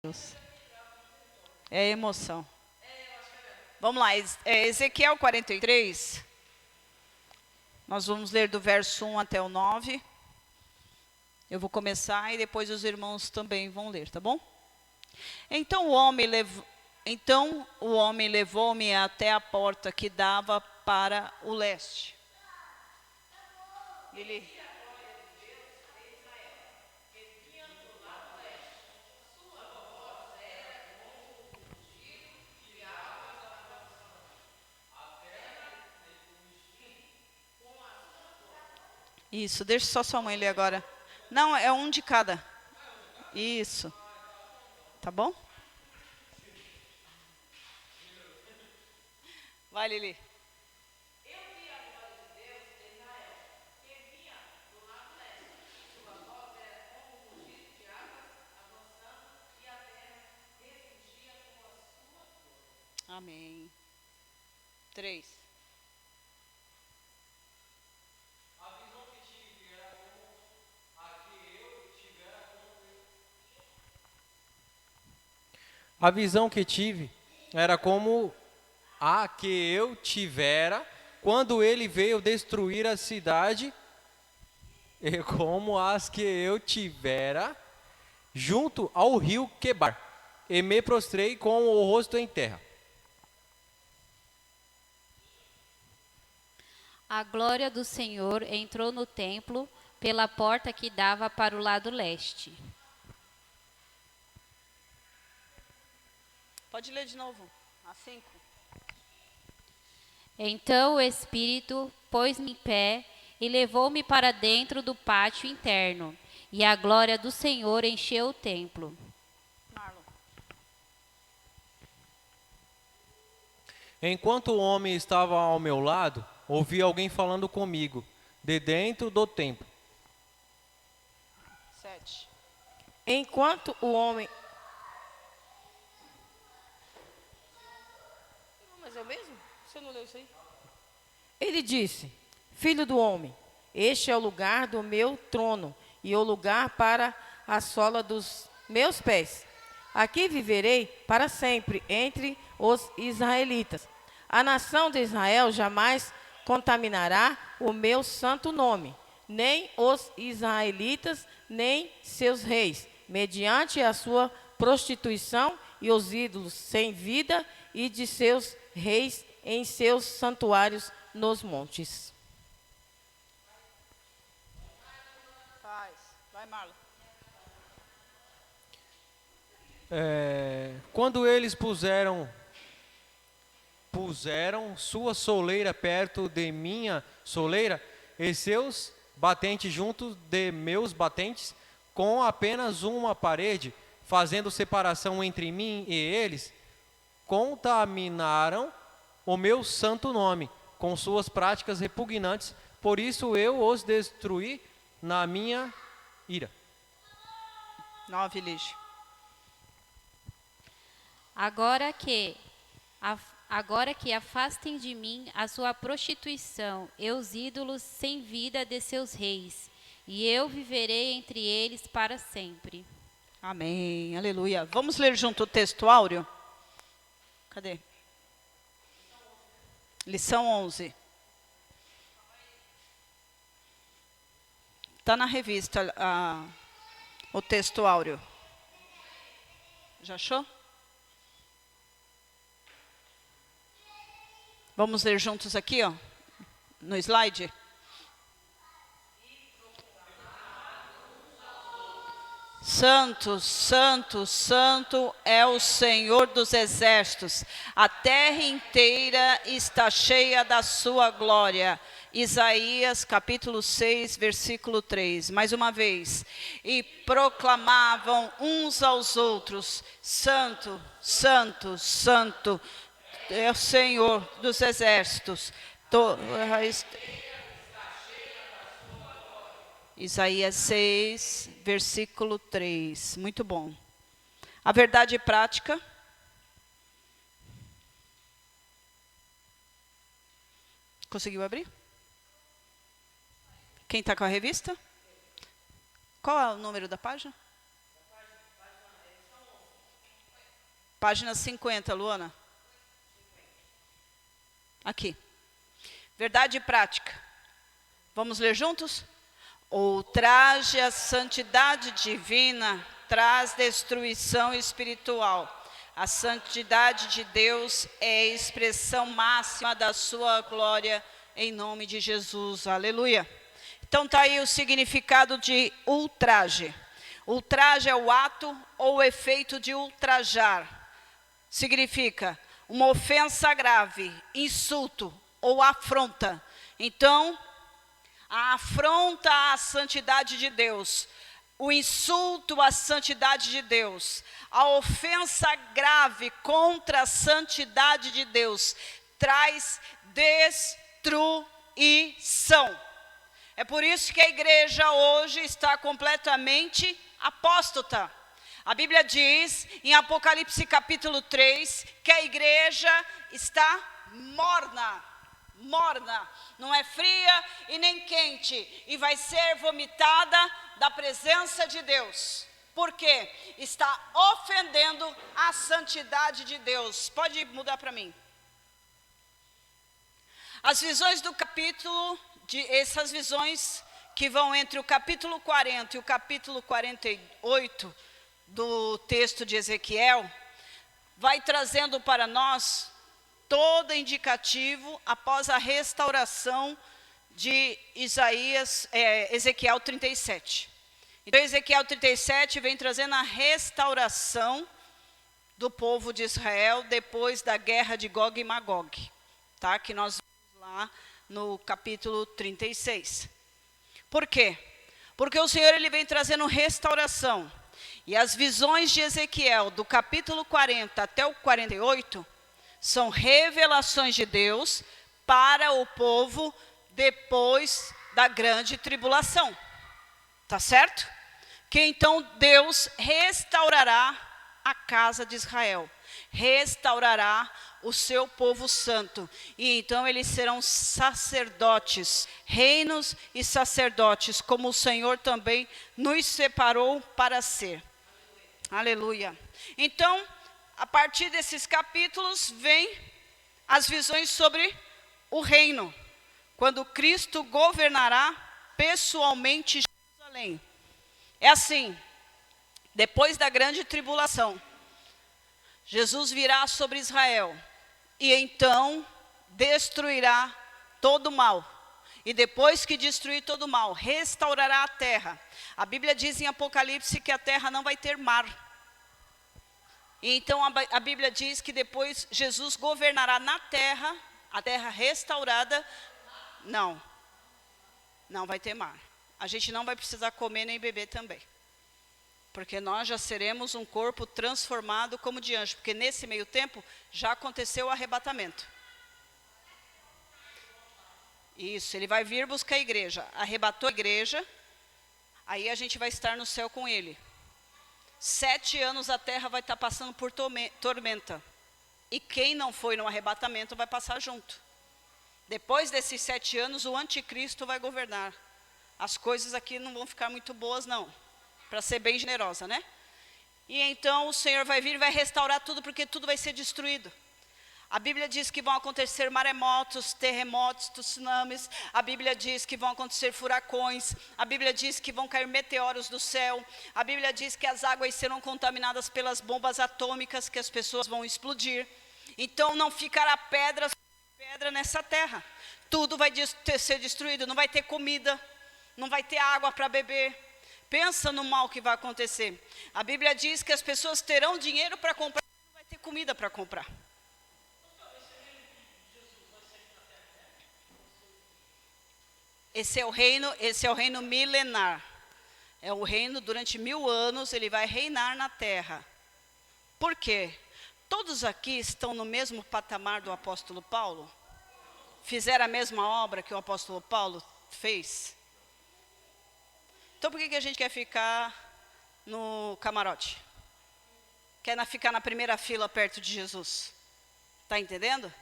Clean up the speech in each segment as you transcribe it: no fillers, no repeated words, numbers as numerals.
Deus. É emoção. Vamos lá, Ezequiel 43. Nós vamos ler do verso 1 até o 9. Eu vou começar e depois os irmãos também vão ler, tá bom? Então o homem levou-me até a porta que dava para o leste. Isso, deixa só sua mãe ler agora. Não, é um de cada. Isso. Tá bom? Vai, Lili. Amém. 3. A visão que tive era como a que eu tivera quando ele veio destruir a cidade, e como as que eu tivera junto ao rio Quebar, e me prostrei com o rosto em terra. A glória do Senhor entrou no templo pela porta que dava para o lado leste. Pode ler de novo. A 5. Então o Espírito pôs-me em pé e levou-me para dentro do pátio interno, e a glória do Senhor encheu o templo. Marlon. Enquanto o homem estava ao meu lado, ouvi alguém falando comigo, de dentro do templo. 7. Enquanto o homem... Mas é o mesmo? Você não leu isso aí? Ele disse, filho do homem, este é o lugar do meu trono e o lugar para a sola dos meus pés. Aqui viverei para sempre entre os israelitas. A nação de Israel jamais contaminará o meu santo nome, nem os israelitas, nem seus reis, mediante a sua prostituição e os ídolos sem vida e de seus reis em seus santuários nos montes. Vai, Marlon. Quando eles puseram sua soleira perto de minha soleira, e seus batentes junto de meus batentes, com apenas uma parede, fazendo separação entre mim e eles, contaminaram o meu santo nome com suas práticas repugnantes, por isso eu os destruí na minha ira. 9, Lige. Agora que afastem de mim a sua prostituição e os ídolos sem vida de seus reis, e eu viverei entre eles para sempre. Amém. Aleluia. Vamos ler junto o texto áureo? Cadê? Lição 11. Está na revista o texto áureo. Já achou? Vamos ler juntos aqui, ó, no slide. Santo, santo, santo é o Senhor dos exércitos. A terra inteira está cheia da sua glória. Isaías capítulo 6, versículo 3. Mais uma vez. E proclamavam uns aos outros: Santo, santo, santo é o Senhor dos exércitos. Isaías 6, versículo 3. Muito bom. A verdade prática. Conseguiu abrir? Quem está com a revista? Qual é o número da página? Página 50, Luana. Aqui. Verdade e prática. Vamos ler juntos? Ultraje a santidade divina traz destruição espiritual. A santidade de Deus é a expressão máxima da sua glória em nome de Jesus. Aleluia. Então está aí o significado de ultraje. Ultraje é o ato ou o efeito de ultrajar. Significa uma ofensa grave, insulto ou afronta. Então, a afronta à santidade de Deus, o insulto à santidade de Deus, a ofensa grave contra a santidade de Deus, traz destruição. É por isso que a igreja hoje está completamente apóstata. A Bíblia diz, em Apocalipse capítulo 3, que a igreja está morna. Morna, não é fria e nem quente, e vai ser vomitada da presença de Deus. Por quê? Está ofendendo a santidade de Deus. Pode mudar para mim. As visões do capítulo, essas visões que vão entre o capítulo 40 e o capítulo 48 do texto de Ezequiel, vai trazendo para nós todo indicativo após a restauração de Ezequiel 37. Então, Ezequiel 37 vem trazendo a restauração do povo de Israel depois da guerra de Gog e Magog, tá? Que nós vamos lá no capítulo 36. Por quê? Porque o Senhor ele vem trazendo restauração. E as visões de Ezequiel, do capítulo 40 até o 48, são revelações de Deus para o povo depois da grande tribulação. Tá certo? Que então Deus restaurará a casa de Israel. Restaurará o seu povo santo. E então eles serão sacerdotes, reinos e sacerdotes, como o Senhor também nos separou para ser. Aleluia. Então, a partir desses capítulos, vem as visões sobre o reino. Quando Cristo governará pessoalmente Jerusalém. É assim, depois da grande tribulação, Jesus virá sobre Israel. E então destruirá todo o mal. E depois que destruir todo o mal, restaurará a terra. A Bíblia diz em Apocalipse que a terra não vai ter mar. E então a Bíblia diz que depois Jesus governará na terra, a terra restaurada. Não vai ter mar. A gente não vai precisar comer nem beber também. Porque nós já seremos um corpo transformado como de anjo. Porque nesse meio tempo já aconteceu o arrebatamento. Isso, ele vai vir buscar a igreja. Arrebatou a igreja, aí a gente vai estar no céu com ele. 7 anos a terra vai estar passando por tormenta. E quem não foi no arrebatamento vai passar junto. Depois desses 7 anos, o anticristo vai governar. As coisas aqui não vão ficar muito boas, não. Para ser bem generosa, né? E então o Senhor vai vir e vai restaurar tudo, porque tudo vai ser destruído. A Bíblia diz que vão acontecer maremotos, terremotos, tsunamis. A Bíblia diz que vão acontecer furacões. A Bíblia diz que vão cair meteoros do céu. A Bíblia diz que as águas serão contaminadas pelas bombas atômicas, que as pessoas vão explodir. Então não ficará pedra sobre pedra nessa terra. Tudo vai ser destruído, não vai ter comida, não vai ter água para beber. Pensa no mal que vai acontecer. A Bíblia diz que as pessoas terão dinheiro para comprar, não vai ter comida para comprar. Esse é o reino milenar. É o reino durante 1000 anos, ele vai reinar na terra. Por quê? Todos aqui estão no mesmo patamar do apóstolo Paulo? Fizeram a mesma obra que o apóstolo Paulo fez? Então por que a gente quer ficar no camarote? Quer ficar na primeira fila perto de Jesus? Está entendendo?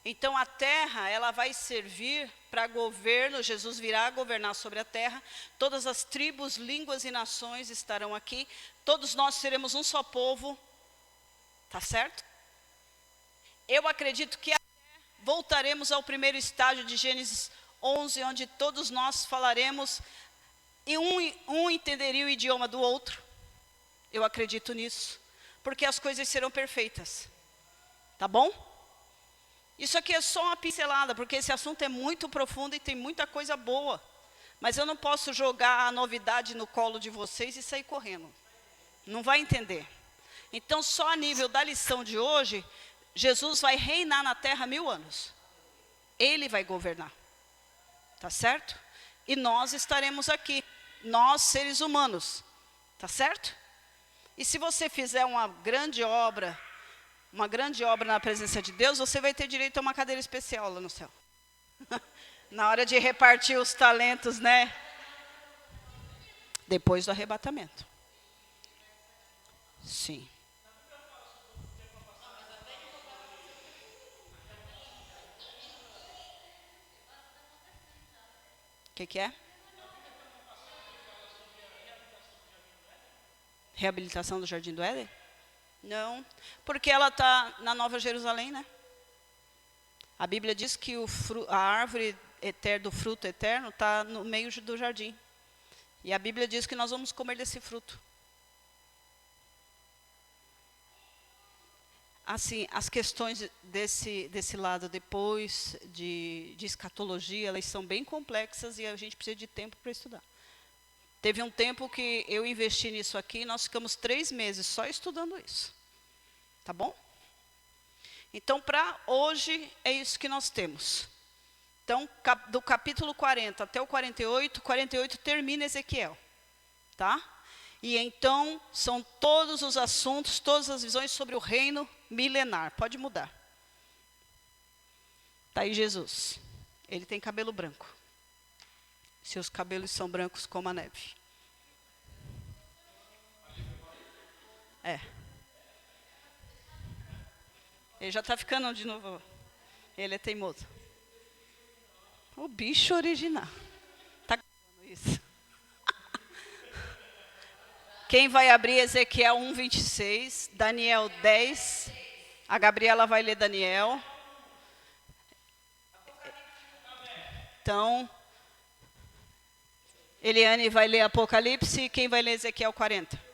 Então a terra, ela vai servir para governo. Jesus virá governar sobre a terra. Todas as tribos, línguas e nações estarão aqui. Todos nós seremos um só povo. Tá certo? Eu acredito que voltaremos ao primeiro estágio de Gênesis 11, onde todos nós falaremos e um entenderia o idioma do outro. Eu acredito nisso, porque as coisas serão perfeitas. Tá bom? Isso aqui é só uma pincelada, porque esse assunto é muito profundo e tem muita coisa boa. Mas eu não posso jogar a novidade no colo de vocês e sair correndo. Não vai entender. Então, só a nível da lição de hoje, Jesus vai reinar na terra 1000 anos. Ele vai governar. Tá certo? E nós estaremos aqui. Nós, seres humanos. Tá certo? E se você fizer uma grande obra na presença de Deus, você vai ter direito a uma cadeira especial lá no céu. Na hora de repartir os talentos, né? Depois do arrebatamento. Sim. O que é? Reabilitação do Jardim do Éden? Não, porque ela está na Nova Jerusalém, né? A Bíblia diz que a árvore do fruto eterno está no meio do jardim. E a Bíblia diz que nós vamos comer desse fruto. Assim, as questões desse lado depois de escatologia, elas são bem complexas e a gente precisa de tempo para estudar. Teve um tempo que eu investi nisso aqui, nós ficamos 3 meses só estudando isso. Tá bom? Então, para hoje, é isso que nós temos. Então, do capítulo 40 até o 48, 48 termina Ezequiel. Tá? E então, são todos os assuntos, todas as visões sobre o reino milenar. Pode mudar. Está aí Jesus. Ele tem cabelo branco. Seus cabelos são brancos como a neve. É. Ele já está ficando de novo. Ele é teimoso. O bicho original. Está isso. Quem vai abrir Ezequiel 1:26, Daniel 10. A Gabriela vai ler Daniel. Então, Eliane vai ler Apocalipse e quem vai ler Ezequiel 40?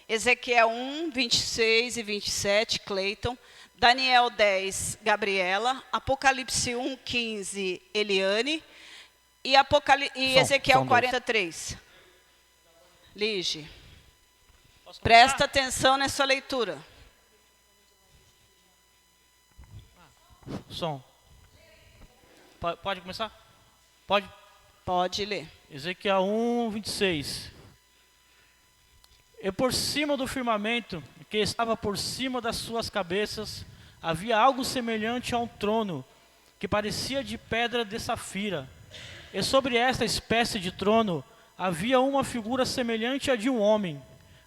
Ezequiel 1, 26 e 27, Cleiton. Daniel 10, Gabriela. Apocalipse 1, 15, Eliane. E Ezequiel 43. Lige. Presta atenção nessa leitura. Som. Pode começar? Pode? Pode ler. Ezequiel 1, 26. E por cima do firmamento, que estava por cima das suas cabeças, havia algo semelhante a um trono, que parecia de pedra de safira. E sobre esta espécie de trono, havia uma figura semelhante à de um homem,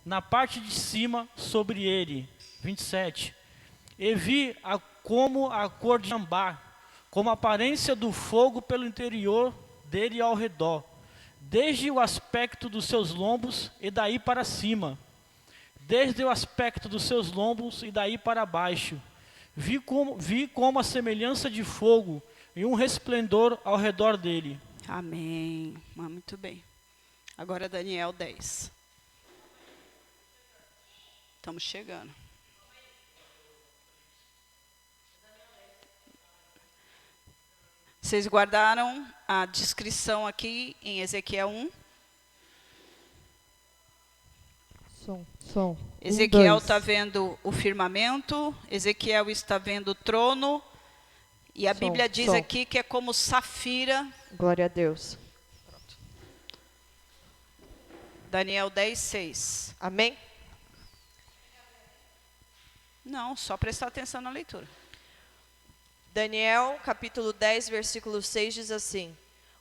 na parte de cima sobre ele. 27. E vi como a cor de âmbar, como a aparência do fogo pelo interior dele e ao redor, desde o aspecto dos seus lombos e daí para cima, desde o aspecto dos seus lombos e daí para baixo. Vi como a semelhança de fogo e um resplendor ao redor dele. Amém. Muito bem. Agora Daniel 10. Estamos chegando. Vocês guardaram a descrição aqui em Ezequiel 1? Som. Ezequiel está vendo o firmamento, Ezequiel está vendo o trono, e a Bíblia diz aqui que é como safira. Glória a Deus. Pronto. Daniel 10, 6. Amém? Não, só prestar atenção na leitura. Daniel, capítulo 10, versículo 6 diz assim: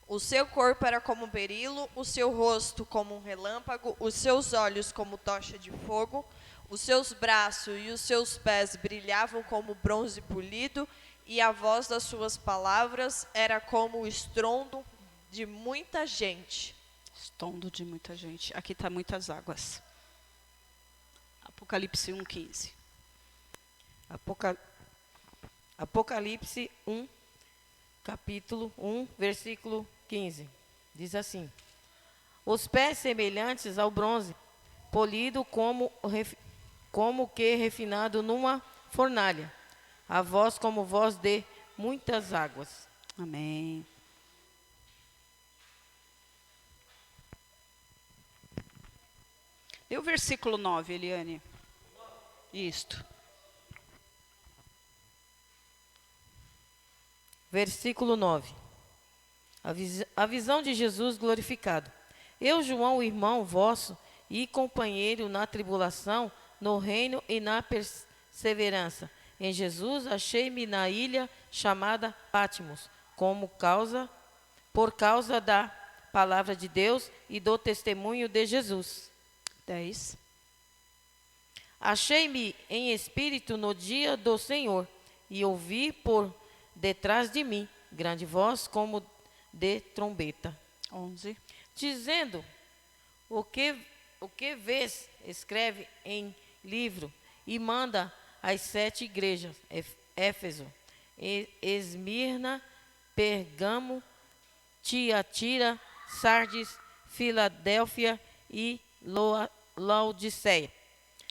o seu corpo era como um berilo, o seu rosto como um relâmpago, os seus olhos como tocha de fogo, os seus braços e os seus pés brilhavam como bronze polido, e a voz das suas palavras era como o estrondo de muita gente. Estrondo de muita gente. Aqui está muitas águas. Apocalipse 1:15. Apocalipse 1, capítulo 1, versículo 15. Diz assim: os pés semelhantes ao bronze, polido como que refinado numa fornalha, a voz como voz de muitas águas. Amém. E o versículo 9, Eliane? Isto. Versículo 9. A visão de Jesus glorificado. Eu, João, irmão vosso e companheiro na tribulação, no reino e na perseverança. Em Jesus achei-me na ilha chamada Patmos, por causa da palavra de Deus e do testemunho de Jesus. 10. Achei-me em espírito no dia do Senhor, e ouvi por detrás de mim grande voz como de trombeta, 11. dizendo: o que vês, escreve em livro e manda às 7 igrejas: Éfeso, Esmirna, Pergamo, Tiatira, Sardes, Filadélfia e Laodiceia.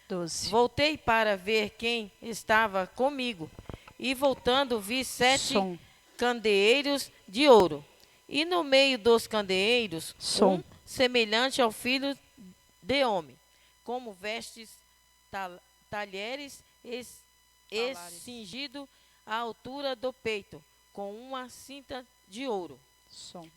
12. Voltei para ver quem estava comigo, e voltando vi 7 Som. candeeiros de ouro, e no meio dos candeeiros Som. um semelhante ao filho de homem, como vestes talheres cingido à altura do peito, com uma cinta de ouro. Som.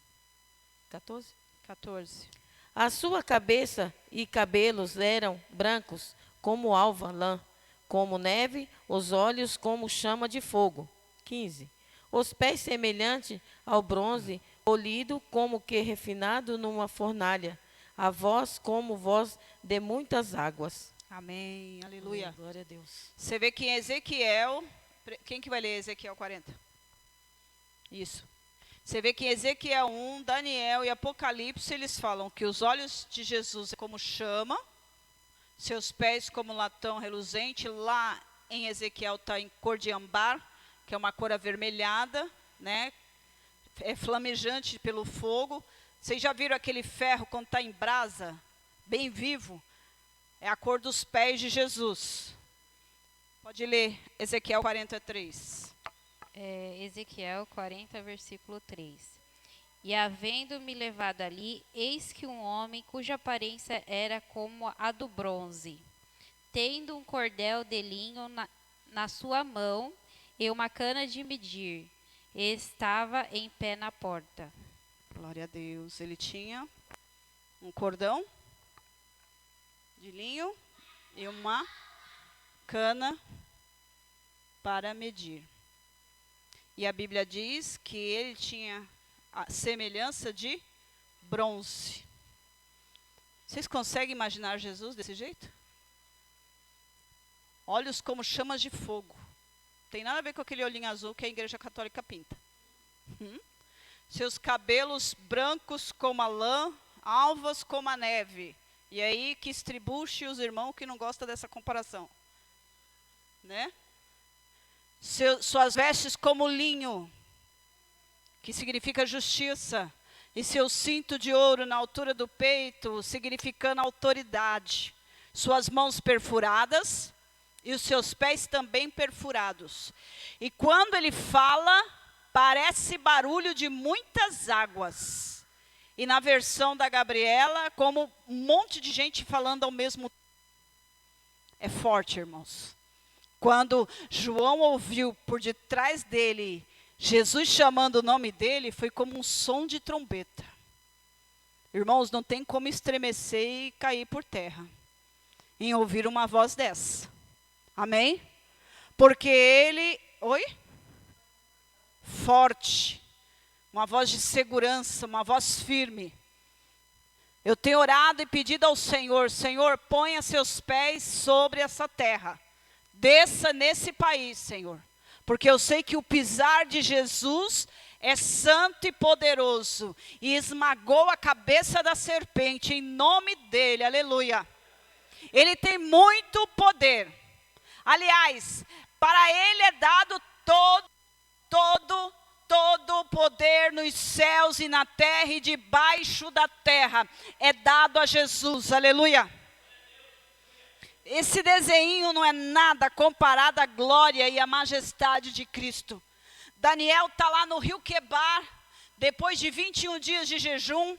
14. 14. A sua cabeça e cabelos eram brancos como alva lã, como neve, os olhos como chama de fogo. 15. Os pés semelhantes ao bronze, polido como que refinado numa fornalha, a voz como voz de muitas águas. Amém. Aleluia. Glória a Deus. Você vê que em Ezequiel, quem que vai ler Ezequiel 40? Isso. Você vê que em Ezequiel 1, Daniel e Apocalipse, eles falam que os olhos de Jesus é como chama, seus pés como latão reluzente. Lá em Ezequiel está em cor de ambar, que é uma cor avermelhada, né? É flamejante pelo fogo. Vocês já viram aquele ferro quando está em brasa, bem vivo? É a cor dos pés de Jesus. Pode ler Ezequiel 43. Ezequiel 40, versículo 3. E havendo-me levado ali, eis que um homem cuja aparência era como a do bronze, tendo um cordel de linho na sua mão e uma cana de medir, estava em pé na porta. Glória a Deus. Ele tinha um cordão de linho e uma cana para medir. E a Bíblia diz que ele tinha a semelhança de bronze. Vocês conseguem imaginar Jesus desse jeito? Olhos como chamas de fogo. Tem nada a ver com aquele olhinho azul que a Igreja Católica pinta. Seus cabelos brancos como a lã, alvas como a neve. E aí que estribuche os irmãos que não gostam dessa comparação. Né? Suas vestes como linho, que significa justiça, e seu cinto de ouro na altura do peito, significando autoridade. Suas mãos perfuradas e os seus pés também perfurados. E quando ele fala, parece barulho de muitas águas. E na versão da Gabriela, como um monte de gente falando ao mesmo tempo. É forte, irmãos. Quando João ouviu por detrás dele Jesus chamando o nome dele, foi como um som de trombeta. Irmãos, não tem como estremecer e cair por terra em ouvir uma voz dessa. Amém? Porque ele, forte, uma voz de segurança, uma voz firme. Eu tenho orado e pedido ao Senhor: Senhor, ponha seus pés sobre essa terra. Desça nesse país, Senhor. Porque eu sei que o pisar de Jesus é santo e poderoso. E esmagou a cabeça da serpente em nome dele, aleluia. Ele tem muito poder. Aliás, para ele é dado todo o poder nos céus e na terra e debaixo da terra. É dado a Jesus, aleluia. Esse desenho não é nada comparado à glória e à majestade de Cristo. Daniel está lá no rio Quebar, depois de 21 dias de jejum,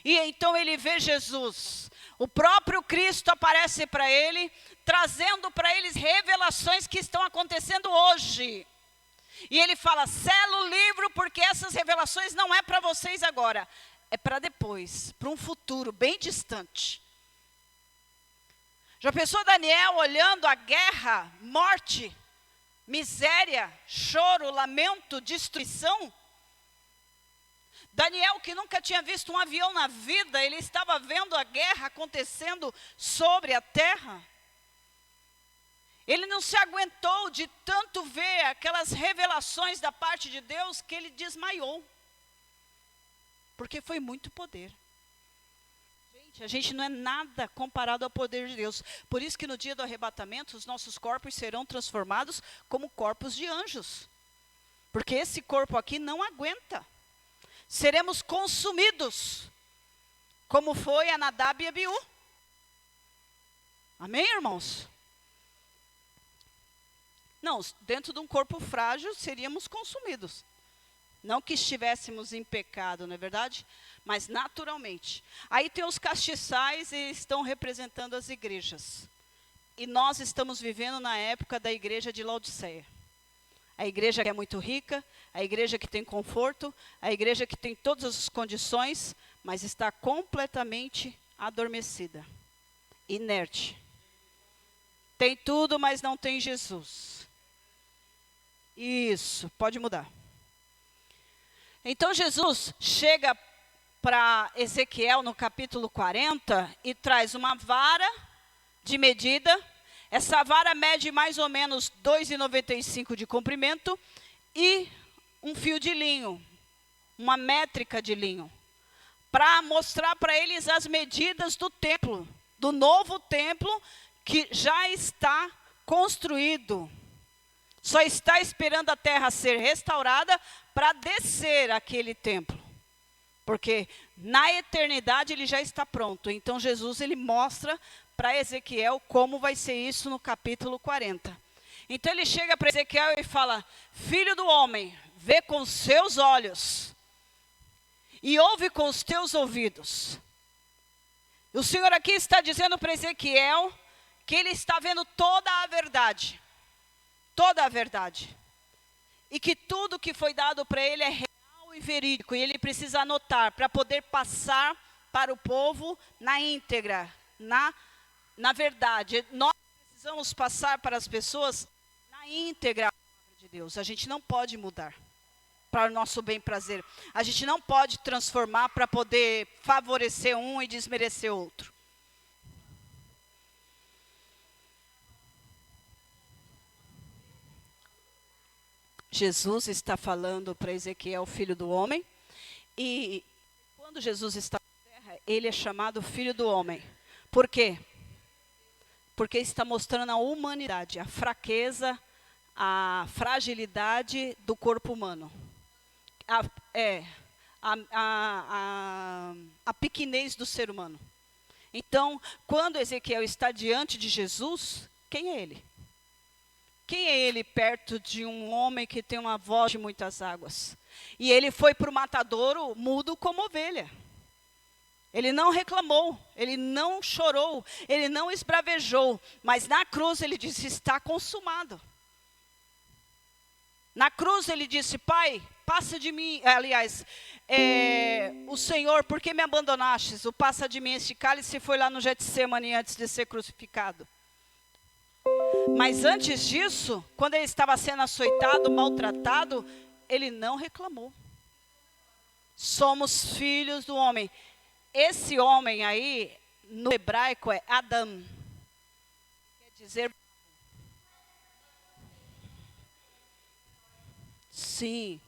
e então ele vê Jesus. O próprio Cristo aparece para ele, trazendo para eles revelações que estão acontecendo hoje. E ele fala, sela o livro, porque essas revelações não é para vocês agora, é para depois, para um futuro bem distante. Já pensou Daniel olhando a guerra, morte, miséria, choro, lamento, destruição? Daniel, que nunca tinha visto um avião na vida, ele estava vendo a guerra acontecendo sobre a terra. Ele não se aguentou de tanto ver aquelas revelações da parte de Deus que ele desmaiou. Porque foi muito poder. A gente não é nada comparado ao poder de Deus. Por isso que no dia do arrebatamento, os nossos corpos serão transformados como corpos de anjos. Porque esse corpo aqui não aguenta. Seremos consumidos, como foi a Nadab e Abiú. Amém, irmãos? Não, dentro de um corpo frágil, seríamos consumidos. Não que estivéssemos em pecado, não é verdade? Mas naturalmente. Aí tem os castiçais e estão representando as igrejas. E nós estamos vivendo na época da igreja de Laodiceia. A igreja que é muito rica, a igreja que tem conforto, a igreja que tem todas as condições, mas está completamente adormecida, inerte. Tem tudo, mas não tem Jesus. Isso, pode mudar. Então Jesus chega para Ezequiel no capítulo 40 e traz uma vara de medida. Essa vara mede mais ou menos 2,95 de comprimento e um fio de linho, uma métrica de linho, para mostrar para eles as medidas do templo, do novo templo que já está construído. Só está esperando a terra ser restaurada para descer aquele templo. Porque na eternidade ele já está pronto. Então Jesus ele mostra para Ezequiel como vai ser isso no capítulo 40. Então ele chega para Ezequiel e fala, filho do homem, vê com os seus olhos e ouve com os teus ouvidos. O Senhor aqui está dizendo para Ezequiel que ele está vendo toda a verdade. Toda a verdade. E que tudo que foi dado para ele é real e verídico. E ele precisa anotar para poder passar para o povo na íntegra, na verdade. Nós precisamos passar para as pessoas na íntegra a palavra de Deus. A gente não pode mudar para o nosso bem prazer. A gente não pode transformar para poder favorecer um e desmerecer outro. Jesus está falando para Ezequiel, filho do homem, e quando Jesus está na terra, ele é chamado filho do homem. Por quê? Porque está mostrando a humanidade, a fraqueza, a fragilidade do corpo humano. A pequenez do ser humano. Então, quando Ezequiel está diante de Jesus, quem é ele? Quem é ele perto de um homem que tem uma voz de muitas águas? E ele foi para o matadouro mudo como ovelha. Ele não reclamou, ele não chorou, ele não esbravejou. Mas na cruz ele disse, está consumado. Na cruz ele disse, Pai, passa de mim. Aliás, o Senhor, por que me abandonastes? O passa de mim este cálice foi lá no Getsemane antes de ser crucificado. Mas antes disso, quando ele estava sendo açoitado, maltratado, ele não reclamou. Somos filhos do homem. Esse homem aí, no hebraico, é Adam. Quer dizer... Sim.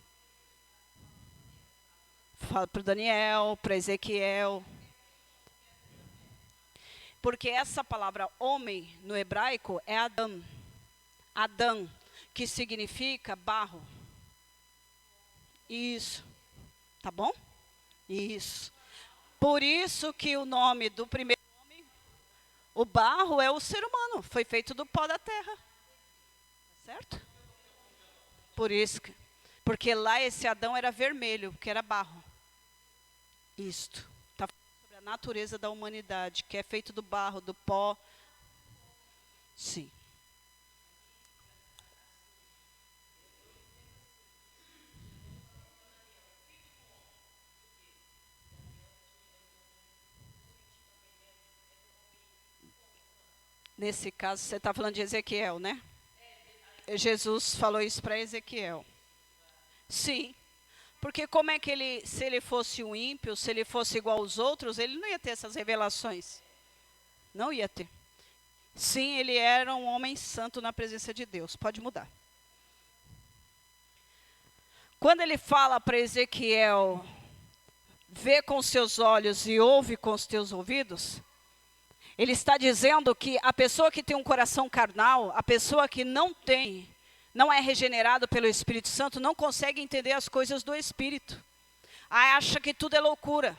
Fala para Daniel, para Ezequiel. Porque essa palavra homem no hebraico é Adão. Adão, que significa barro. Isso. Tá bom? Isso. Por isso que o nome do primeiro homem, o barro, é o ser humano. Foi feito do pó da terra. Certo? Por isso. Porque lá esse Adão era vermelho, porque era barro. Isto. Está falando sobre a natureza da humanidade, que é feito do barro, do pó. Sim. Nesse caso, você está falando de Ezequiel, né? Jesus falou isso para Ezequiel. Sim. Porque como é que ele, se ele fosse um ímpio, se ele fosse igual aos outros, ele não ia ter essas revelações. Não ia ter. Sim, ele era um homem santo na presença de Deus. Pode mudar. Quando ele fala para Ezequiel, vê com os seus olhos e ouve com os teus ouvidos, ele está dizendo que a pessoa que tem um coração carnal, a pessoa que não é regenerado pelo Espírito Santo, não consegue entender as coisas do Espírito. Acha que tudo é loucura.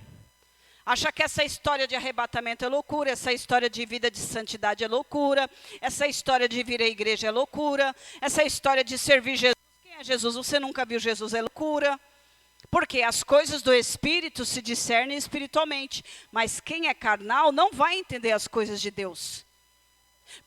Acha que essa história de arrebatamento é loucura, essa história de vida de santidade é loucura, essa história de vir à igreja é loucura, essa história de servir Jesus. Quem é Jesus? Você nunca viu Jesus, é loucura. Porque as coisas do Espírito se discernem espiritualmente, mas quem é carnal não vai entender as coisas de Deus.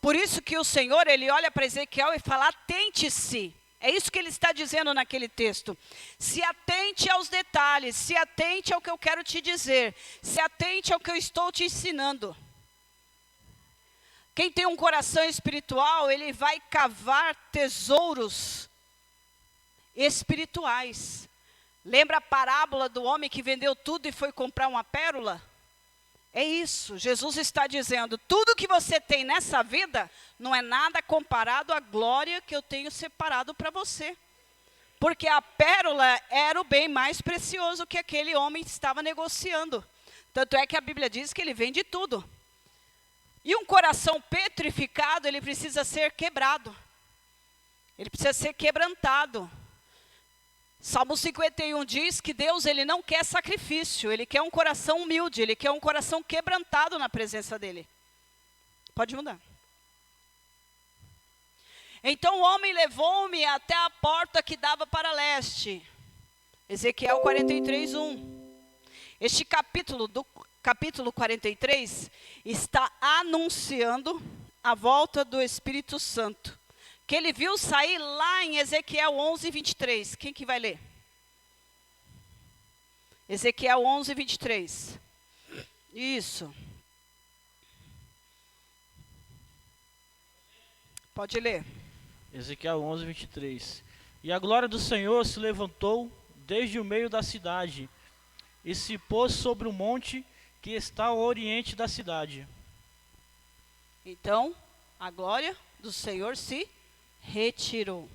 Por isso que o Senhor, ele olha para Ezequiel e fala, atente-se. É isso que ele está dizendo naquele texto. Se atente aos detalhes, se atente ao que eu quero te dizer, se atente ao que eu estou te ensinando. Quem tem um coração espiritual, ele vai cavar tesouros espirituais. Lembra a parábola do homem que vendeu tudo e foi comprar uma pérola? É isso, Jesus está dizendo, tudo que você tem nessa vida não é nada comparado à glória que eu tenho separado para você. Porque a pérola era o bem mais precioso que aquele homem estava negociando. Tanto é que a Bíblia diz que ele vende tudo. E um coração petrificado, ele precisa ser quebrado. Ele precisa ser quebrantado. Salmo 51 diz que Deus, ele não quer sacrifício, ele quer um coração humilde, ele quer um coração quebrantado na presença dele. Pode mudar. Então o homem levou-me até a porta que dava para leste. Ezequiel 43, 1. Este capítulo, do capítulo 43, está anunciando a volta do Espírito Santo. Que ele viu sair lá em Ezequiel 11, 23. Quem que vai ler? Ezequiel 11, 23. Isso. Pode ler. Ezequiel 11, 23. E a glória do Senhor se levantou desde o meio da cidade e se pôs sobre o monte que está ao oriente da cidade. Então, a glória do Senhor se retirou.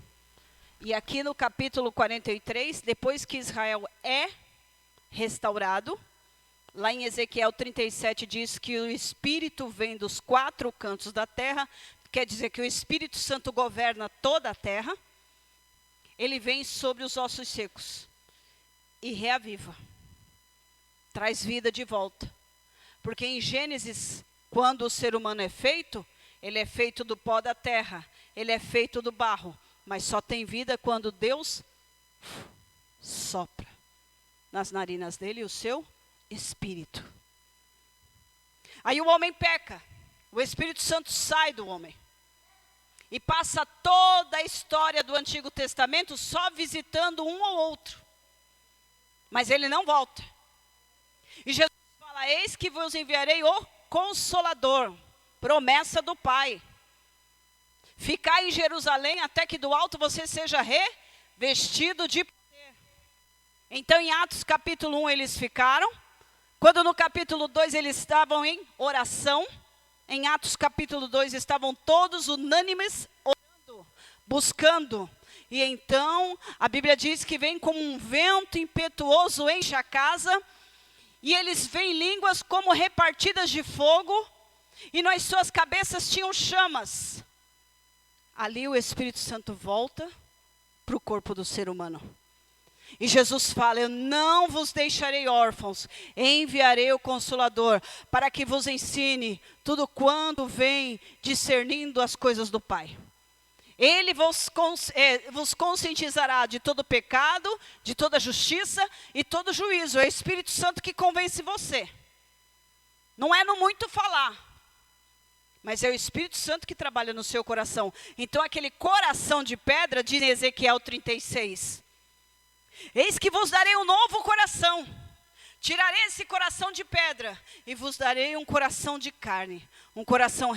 E aqui no capítulo 43, depois que Israel é restaurado, lá em Ezequiel 37 diz que o Espírito vem dos 4 cantos da terra, quer dizer que o Espírito Santo governa toda a terra, ele vem sobre os ossos secos e reaviva, traz vida de volta. Porque em Gênesis, quando o ser humano é feito, ele é feito do pó da terra, ele é feito do barro, mas só tem vida quando Deus sopra nas narinas dele o seu espírito. Aí o homem peca, o Espírito Santo sai do homem. E passa toda a história do Antigo Testamento só visitando um ou outro. Mas ele não volta. E Jesus fala, eis que vos enviarei o Consolador, promessa do Pai. Ficai em Jerusalém até que do alto você seja revestido de poder. Então em Atos capítulo 1 eles ficaram. Quando no capítulo 2 eles estavam em oração. Em Atos capítulo 2 estavam todos unânimes orando, buscando. E então a Bíblia diz que vem como um vento impetuoso, enche a casa. E eles veem línguas como repartidas de fogo. e nas suas cabeças tinham chamas. Ali o Espírito Santo volta para o corpo do ser humano. E Jesus fala: eu não vos deixarei órfãos, enviarei o Consolador, para que vos ensine tudo quando vem discernindo as coisas do Pai. Ele vos conscientizará de todo pecado, de toda justiça e todo juízo. É o Espírito Santo que convence você. Não é no muito falar, mas é o Espírito Santo que trabalha no seu coração. Então aquele coração de pedra, diz em Ezequiel 36, eis que vos darei um novo coração, tirarei esse coração de pedra e vos darei um coração de carne, um coração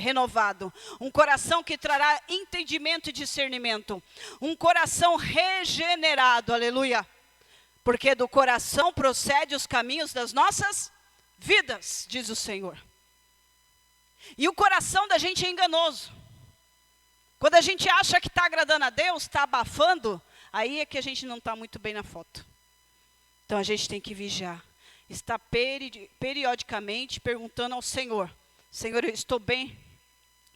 renovado, um coração que trará entendimento e discernimento, um coração regenerado, aleluia, porque do coração procede os caminhos das nossas vidas, diz o Senhor. E o coração da gente é enganoso. Quando a gente acha que está agradando a Deus, está abafando, aí é que a gente não está muito bem na foto. Então a gente tem que vigiar. Está periodicamente perguntando ao Senhor: Senhor, eu estou bem?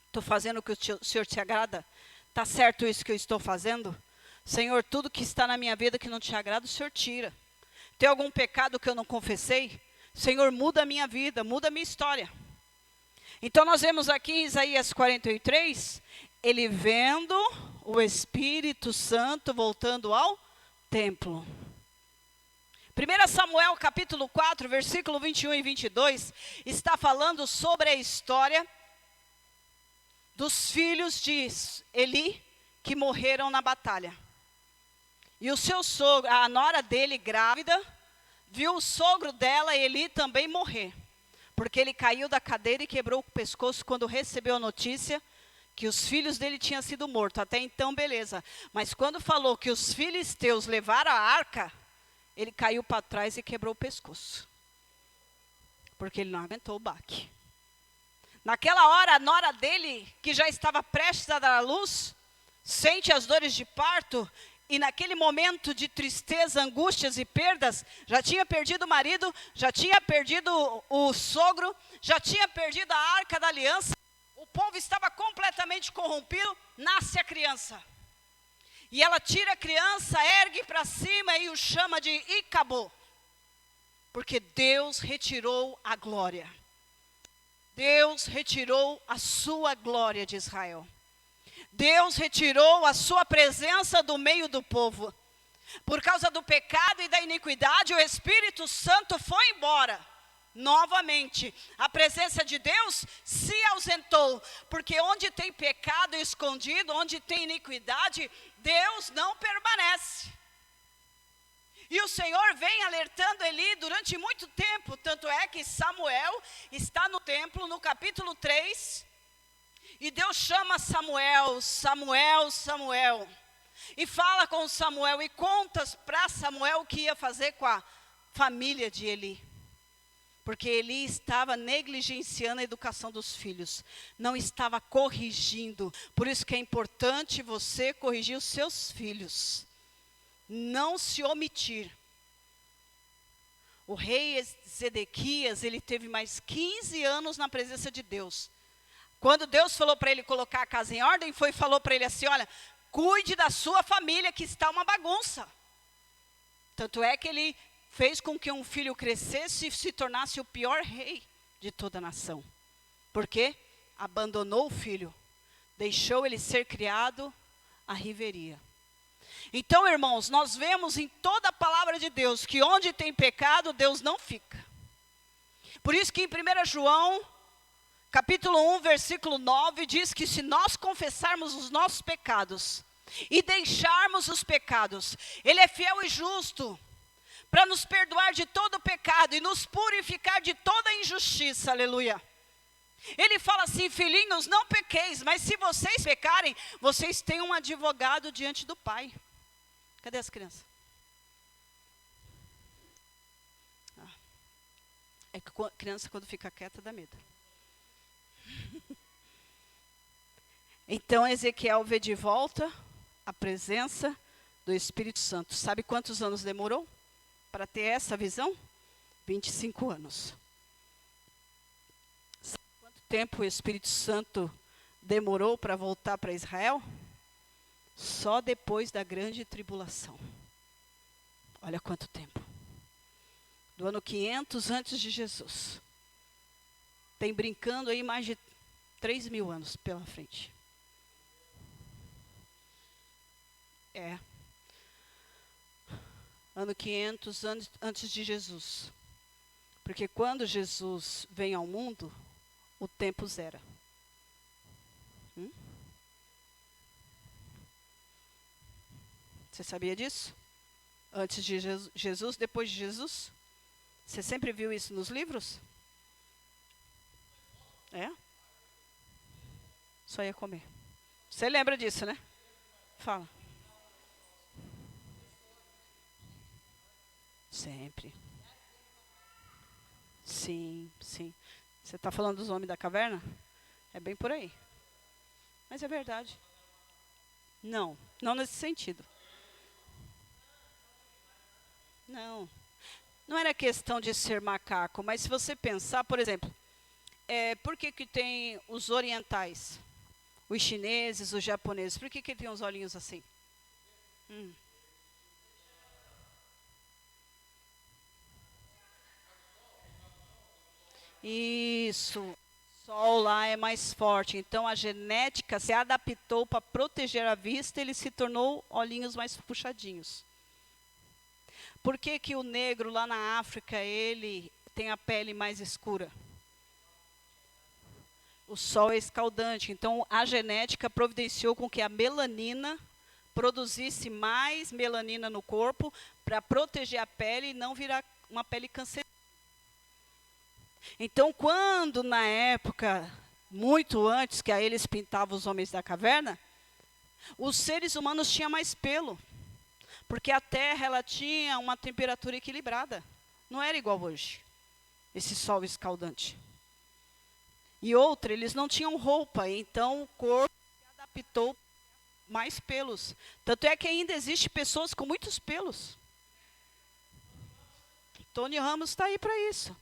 Estou fazendo o que o Senhor te agrada? Está certo isso que eu estou fazendo? Senhor, tudo que está na minha vida que não te agrada, o Senhor tira. Tem algum pecado que eu não confessei? Senhor, muda a minha vida, muda a minha história. Então nós vemos aqui em Isaías 43, ele vendo o Espírito Santo voltando ao templo. 1 Samuel capítulo 4, versículo 21 e 22, está falando sobre a história dos filhos de Eli que morreram na batalha. E o seu sogro, a nora dele grávida, viu o sogro dela, Eli, também morrer. Porque ele caiu da cadeira e quebrou o pescoço quando recebeu a notícia que os filhos dele tinham sido mortos. Até então, beleza. Mas quando falou que os filisteus levaram a arca, ele caiu para trás e quebrou o pescoço. Porque ele não aguentou o baque. Naquela hora, a nora dele, que já estava prestes a dar à luz, sente as dores de parto. E naquele momento de tristeza, angústias e perdas, já tinha perdido o marido, já tinha perdido o sogro, já tinha perdido a arca da aliança. O povo estava completamente corrompido, nasce a criança. E ela tira a criança, ergue para cima e o chama de Icabô. Porque Deus retirou a glória. Deus retirou a sua glória de Israel. Deus retirou a sua presença do meio do povo. Por causa do pecado e da iniquidade, o Espírito Santo foi embora. Novamente, a presença de Deus se ausentou. Porque onde tem pecado escondido, onde tem iniquidade, Deus não permanece. E o Senhor vem alertando Eli durante muito tempo. Tanto é que Samuel está no templo, no capítulo 3. E Deus chama Samuel, Samuel, Samuel. E fala com Samuel e conta para Samuel o que ia fazer com a família de Eli. Porque Eli estava negligenciando a educação dos filhos. Não estava corrigindo. Por isso que é importante você corrigir os seus filhos. Não se omitir. O rei Zedequias, ele teve mais 15 anos na presença de Deus. Quando Deus falou para ele colocar a casa em ordem, falou para ele assim: olha, cuide da sua família que está uma bagunça. Tanto é que ele fez com que um filho crescesse e se tornasse o pior rei de toda a nação. Por quê? Abandonou o filho, deixou ele ser criado à riveria. Então, irmãos, nós vemos em toda a palavra de Deus que onde tem pecado, Deus não fica. Por isso que em 1 João capítulo 1, versículo 9, diz que se nós confessarmos os nossos pecados e deixarmos os pecados, Ele é fiel e justo para nos perdoar de todo o pecado e nos purificar de toda injustiça, aleluia. Ele fala assim: filhinhos, não pequeis, mas se vocês pecarem, vocês têm um advogado diante do Pai. Cadê as crianças? É que criança quando fica quieta dá medo. Então Ezequiel vê de volta a presença do Espírito Santo. Sabe quantos anos demorou para ter essa visão? 25 anos. Sabe quanto tempo o Espírito Santo demorou para voltar para Israel? Só depois da grande tribulação. Olha quanto tempo. Do ano 500 antes de Jesus. Tem brincando aí mais de 3.000 anos pela frente. Ano 500 antes de Jesus. Porque quando Jesus vem ao mundo, o tempo zera. Você sabia disso? Antes de Jesus, depois de Jesus? Você sempre viu isso nos livros? Só ia comer. Você lembra disso, né? Fala. Sempre. Sim, sim. Você está falando dos homens da caverna? É bem por aí. Mas é verdade. Não nesse sentido. Não era questão de ser macaco, mas se você pensar, por exemplo, por que tem os orientais, os chineses, os japoneses, por que tem os olhinhos assim? Isso, o sol lá é mais forte, então a genética se adaptou para proteger a vista, ele se tornou olhinhos mais puxadinhos. Por que o negro lá na África, ele tem a pele mais escura? O sol é escaldante, então a genética providenciou com que a melanina produzisse mais melanina no corpo para proteger a pele e não virar uma pele cancerosa. Então, quando na época, muito antes que eles pintavam os homens da caverna, os seres humanos tinham mais pelo. Porque a Terra ela tinha uma temperatura equilibrada. Não era igual hoje, esse sol escaldante. E outra, eles não tinham roupa, então o corpo se adaptou mais pelos. Tanto é que ainda existe pessoas com muitos pelos. Tony Ramos está aí para isso.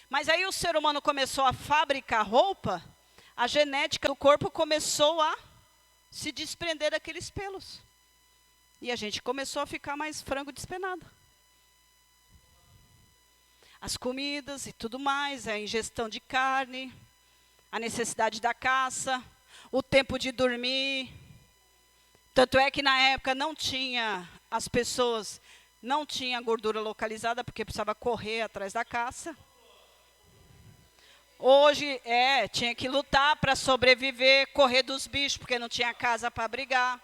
Mas aí o ser humano começou a fabricar roupa, a genética do corpo começou a se desprender daqueles pelos. E a gente começou a ficar mais frango despenado. As comidas e tudo mais, a ingestão de carne, a necessidade da caça, o tempo de dormir. Tanto é que na época não tinha, as pessoas não tinham gordura localizada, porque precisava correr atrás da caça. Hoje, tinha que lutar para sobreviver, correr dos bichos, porque não tinha casa para abrigar.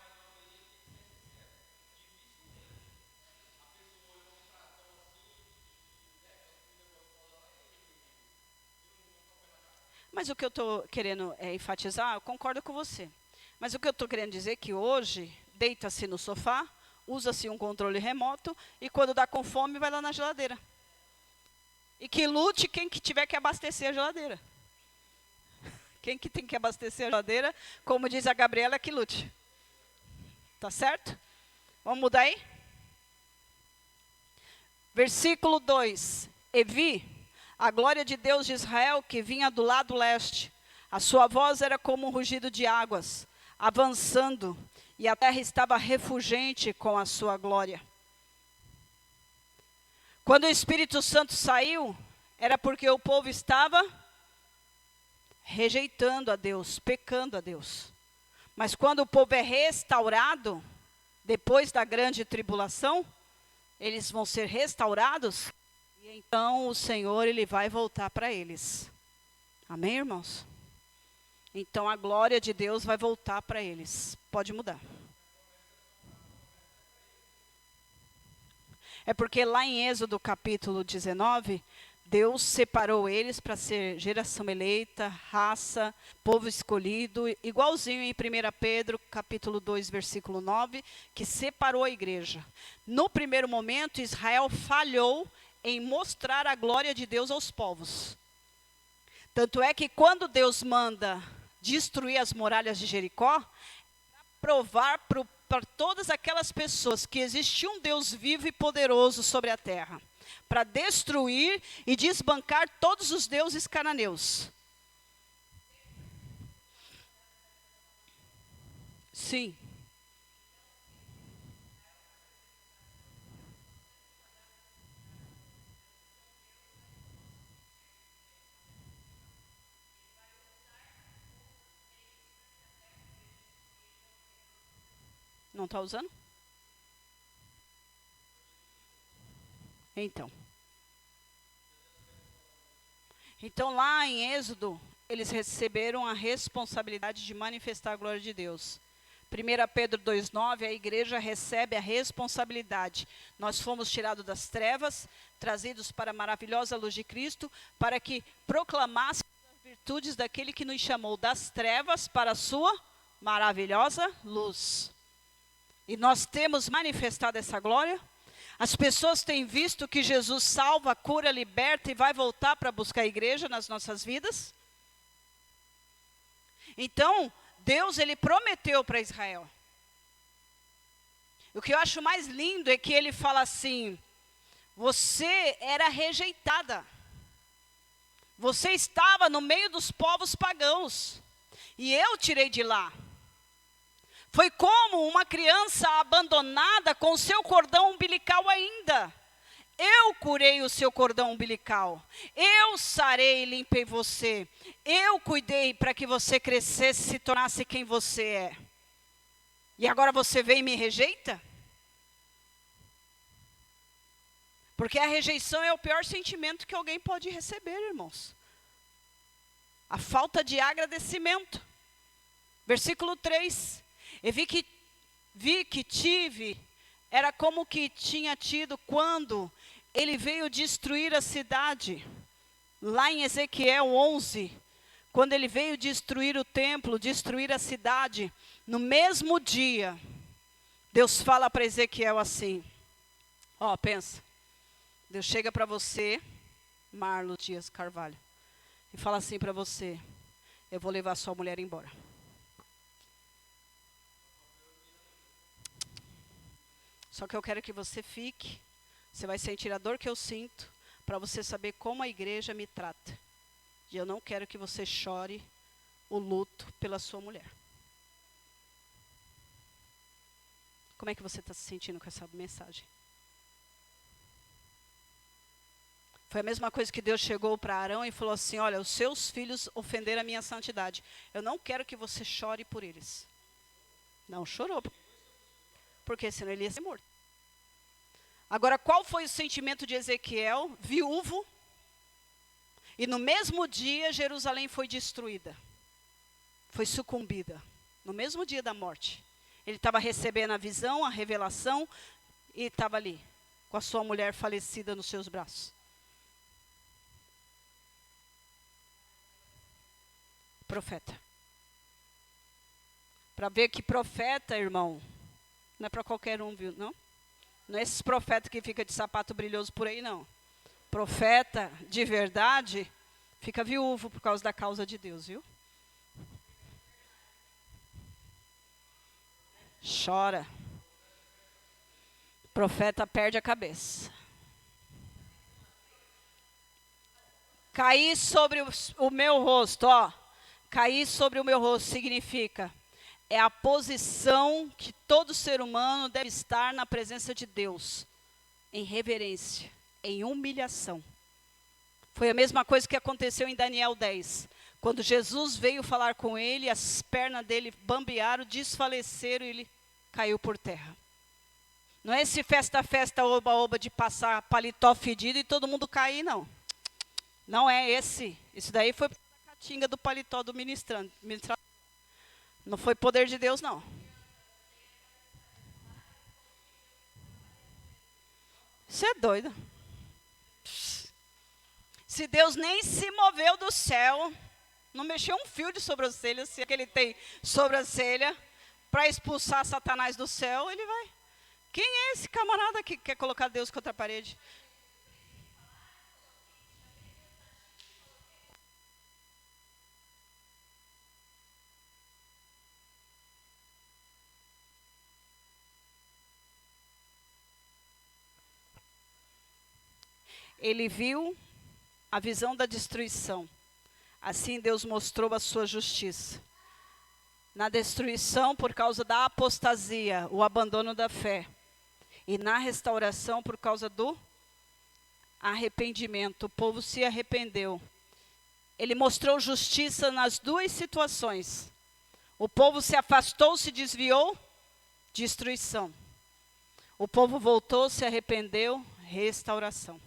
Mas o que eu estou querendo enfatizar, eu concordo com você. Mas o que eu estou querendo dizer é que hoje, deita-se no sofá, usa-se um controle remoto e quando dá com fome, vai lá na geladeira. E que lute quem que tiver que abastecer a geladeira. Quem que tem que abastecer a geladeira, como diz a Gabriela, que lute. Tá certo? Vamos mudar aí? Versículo 2. E vi a glória de Deus de Israel que vinha do lado leste. A sua voz era como um rugido de águas, avançando, e a terra estava refulgente com a sua glória. Quando o Espírito Santo saiu, era porque o povo estava rejeitando a Deus, pecando a Deus. Mas quando o povo é restaurado, depois da grande tribulação, eles vão ser restaurados, e então o Senhor ele vai voltar para eles. Amém, irmãos? Então a glória de Deus vai voltar para eles. Pode mudar. É porque lá em Êxodo capítulo 19, Deus separou eles para ser geração eleita, raça, povo escolhido, igualzinho em 1 Pedro capítulo 2, versículo 9, que separou a igreja. No primeiro momento, Israel falhou em mostrar a glória de Deus aos povos. Tanto é que quando Deus manda destruir as muralhas de Jericó, para provar para todas aquelas pessoas que existia um Deus vivo e poderoso sobre a terra, para destruir e desbancar todos os deuses cananeus. Sim. Não está usando? Então lá em Êxodo, eles receberam a responsabilidade de manifestar a glória de Deus. 1 Pedro 2,9, a igreja recebe a responsabilidade. Nós fomos tirados das trevas, trazidos para a maravilhosa luz de Cristo, para que proclamássemos as virtudes daquele que nos chamou das trevas para a sua maravilhosa luz. E nós temos manifestado essa glória. As pessoas têm visto que Jesus salva, cura, liberta e vai voltar para buscar a igreja nas nossas vidas. Então, Deus, ele prometeu para Israel. O que eu acho mais lindo é que ele fala assim: você era rejeitada. Você estava no meio dos povos pagãos. E eu tirei de lá. Foi como uma criança abandonada com o seu cordão umbilical ainda. Eu curei o seu cordão umbilical. Eu sarei e limpei você. Eu cuidei para que você crescesse e se tornasse quem você é. E agora você vem e me rejeita? Porque a rejeição é o pior sentimento que alguém pode receber, irmãos. A falta de agradecimento. Versículo 3. E vi que tive, era como que tinha tido quando ele veio destruir a cidade. Lá em Ezequiel 11, quando ele veio destruir o templo, destruir a cidade, no mesmo dia, Deus fala para Ezequiel assim, ó, pensa, Deus chega para você, Marlo Dias Carvalho, e fala assim para você: eu vou levar sua mulher embora. Só que eu quero que você fique, você vai sentir a dor que eu sinto, para você saber como a igreja me trata. E eu não quero que você chore o luto pela sua mulher. Como é que você está se sentindo com essa mensagem? Foi a mesma coisa que Deus chegou para Arão e falou assim: olha, os seus filhos ofenderam a minha santidade. Eu não quero que você chore por eles. Não chorou. Porque senão ele ia ser morto. Agora, qual foi o sentimento de Ezequiel? Viúvo. E no mesmo dia, Jerusalém foi destruída. Foi sucumbida. No mesmo dia da morte. Ele estava recebendo a visão, a revelação, e estava ali, com a sua mulher falecida nos seus braços. Profeta. Para ver que profeta, irmão, não é para qualquer um, viu? Não? Não é esses profetas que ficam de sapato brilhoso por aí, não. Profeta de verdade fica viúvo por causa da causa de Deus, viu? Chora. Profeta perde a cabeça. Cair sobre o meu rosto, ó. Cair sobre o meu rosto significa... é a posição que todo ser humano deve estar na presença de Deus. Em reverência, em humilhação. Foi a mesma coisa que aconteceu em Daniel 10. Quando Jesus veio falar com ele, as pernas dele bambearam, desfaleceram e ele caiu por terra. Não é esse festa, oba-oba de passar paletó fedido e todo mundo cair, não. Não é esse. Isso daí foi a catinga do paletó do ministrante. Não foi poder de Deus, não. Você é doido. Se Deus nem se moveu do céu, não mexeu um fio de sobrancelha, se é que ele tem sobrancelha, para expulsar Satanás do céu, ele vai. Quem é esse camarada que quer colocar Deus contra a parede? Ele viu a visão da destruição. Assim Deus mostrou a sua justiça. na destruição por causa da apostasia, o abandono da fé, e na restauração por causa do arrependimento. O povo se arrependeu. Ele mostrou justiça nas duas situações. O povo se afastou, se desviou, destruição. O povo voltou, se arrependeu, restauração.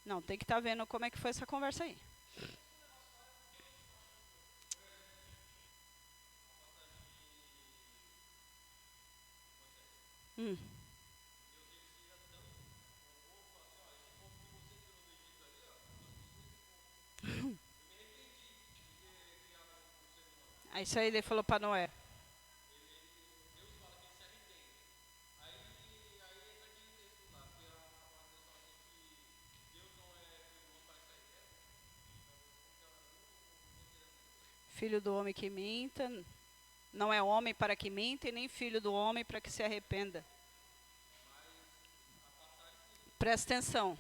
Não, tem que estar vendo como é que foi essa conversa aí. Aí isso aí ele falou para Noé. Filho do homem que minta, não é homem para que minta, e nem filho do homem para que se arrependa. Presta atenção.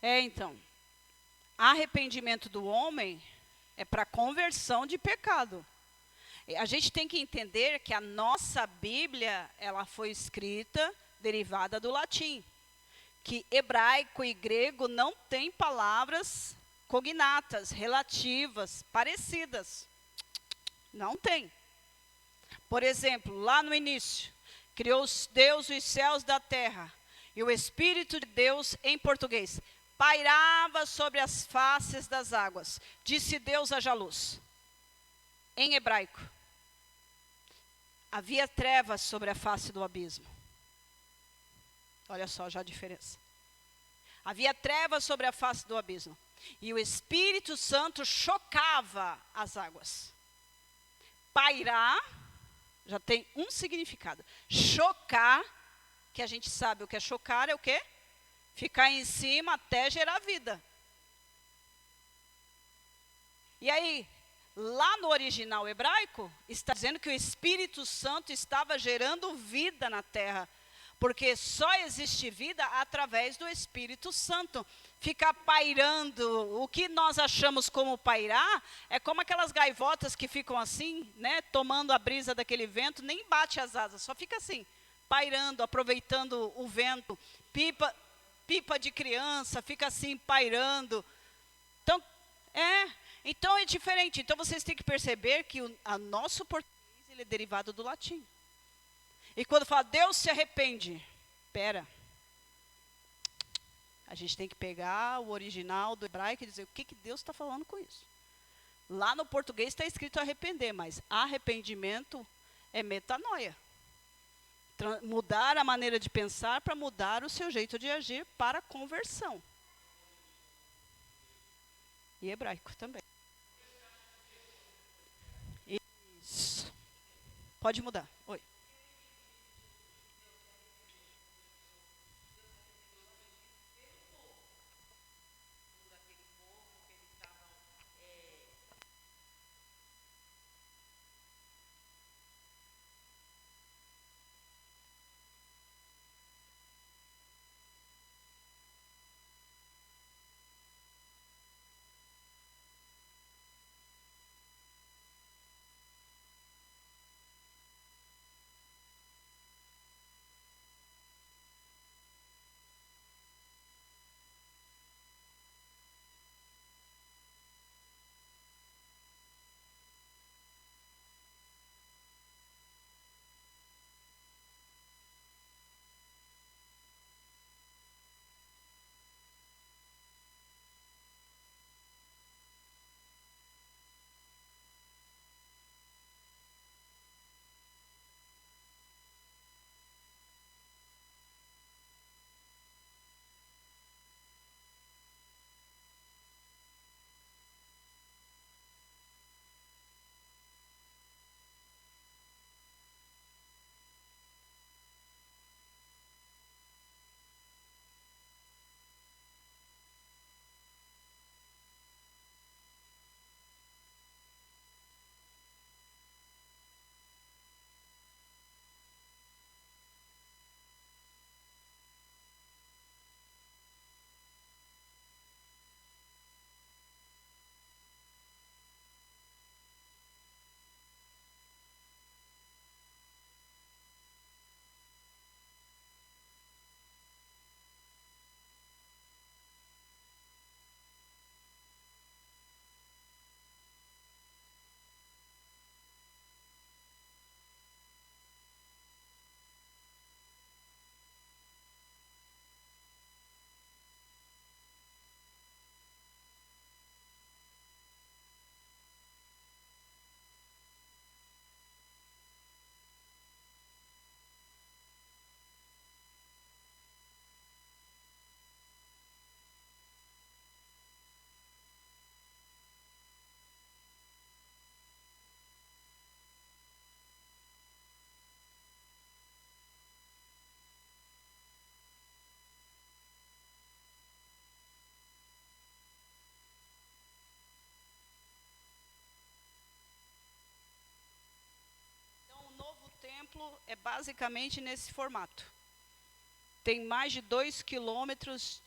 Então, arrependimento do homem é para conversão de pecado. A gente tem que entender que a nossa Bíblia, ela foi escrita derivada do latim. Que hebraico e grego não tem palavras cognatas, relativas, parecidas. Não tem. Por exemplo, lá no início, criou Deus os céus da terra. E o Espírito de Deus, em português, pairava sobre as faces das águas. Disse Deus: haja luz. Em hebraico. Havia trevas sobre a face do abismo. Olha só já a diferença. Havia trevas sobre a face do abismo. E o Espírito Santo chocava as águas. Pairar já tem um significado. Chocar, que a gente sabe o que é chocar, é o quê? Ficar em cima até gerar vida. E aí, lá no original hebraico, está dizendo que o Espírito Santo estava gerando vida na terra. Porque só existe vida através do Espírito Santo. Ficar pairando, o que nós achamos como pairar, é como aquelas gaivotas que ficam assim, né, tomando a brisa daquele vento, nem bate as asas, só fica assim, pairando, aproveitando o vento. Pipa de criança, fica assim, pairando. Então é diferente. Então vocês têm que perceber que o nosso português ele é derivado do latim. E quando fala Deus se arrepende, espera. A gente tem que pegar o original do hebraico e dizer o que Deus está falando com isso. Lá no português está escrito arrepender, mas arrependimento é metanoia. Mudar a maneira de pensar para mudar o seu jeito de agir para conversão. E hebraico também. Isso. Pode mudar. Oi. templo é basicamente nesse formato. Tem mais de 2 quilômetros